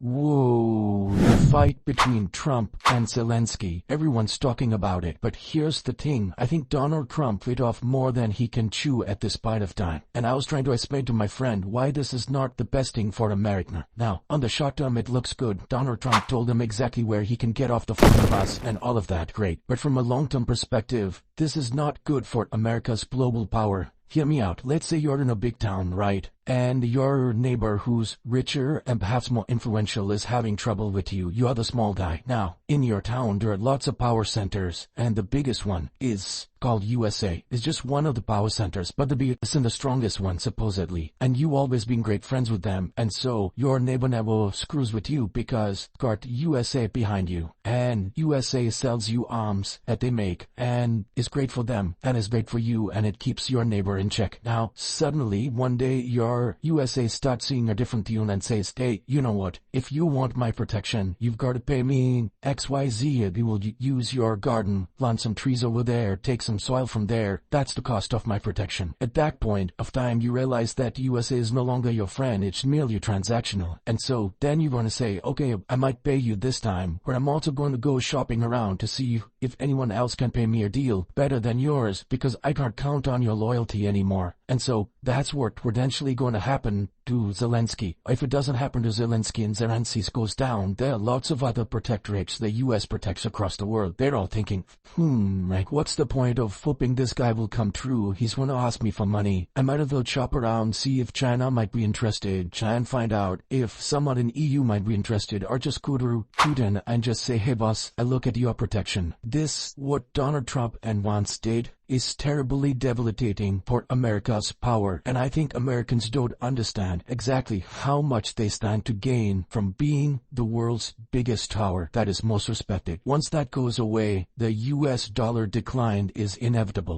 Whoa, the fight between Trump and Zelensky. Everyone's talking about it, but here's the thing. I think Donald Trump bit off more than he can chew at this point of time. And I was trying to explain to my friend why this is not the best thing for America. Now, on the short term it looks good. Donald Trump told him exactly where he can get off the fucking bus and all of that, great. But from a long-term perspective, this is not good for America's global power. Hear me out. Let's say you're in a big town, right? And your neighbor who's richer and perhaps more influential is having trouble with you. You are the small guy. Now, in your town, there are lots of power centers, and the biggest one is called USA. It's just one of the power centers, but the biggest and the strongest one, supposedly. And you always been great friends with them, and so your neighbor never screws with you because got USA behind you. And USA sells you arms that they make, and is great for them, and is great for you, and it keeps your neighbor in check. Now, suddenly, one day, your USA starts seeing a different tune and says, hey, you know what? If you want my protection, you've got to pay me XYZ. You will use your garden, plant some trees over there, take some soil from there. That's the cost of my protection. At that point of time, you realize that USA is no longer your friend. It's merely transactional. And so then you're going to say, okay, I might pay you this time, but I'm also going to go shopping around to see if anyone else can pay me a deal better than yours because I can't count on your loyalty anymore. And so that's what potentially going to happen to Zelensky. If it doesn't happen to Zelensky and Zelensky goes down, there are lots of other protectorates the US protects across the world. They're all thinking, like, what's the point of hoping this guy will come true? He's going to ask me for money. I might as well shop around, see if China might be interested, try and find out if someone in EU might be interested, or just go to Putin and just say, hey boss, I look at your protection. This, what Donald Trump and Vance did, is terribly debilitating for America's power, and I think Americans don't understand exactly how much they stand to gain from being the world's biggest power that is most respected. Once that goes away, the US dollar decline is inevitable.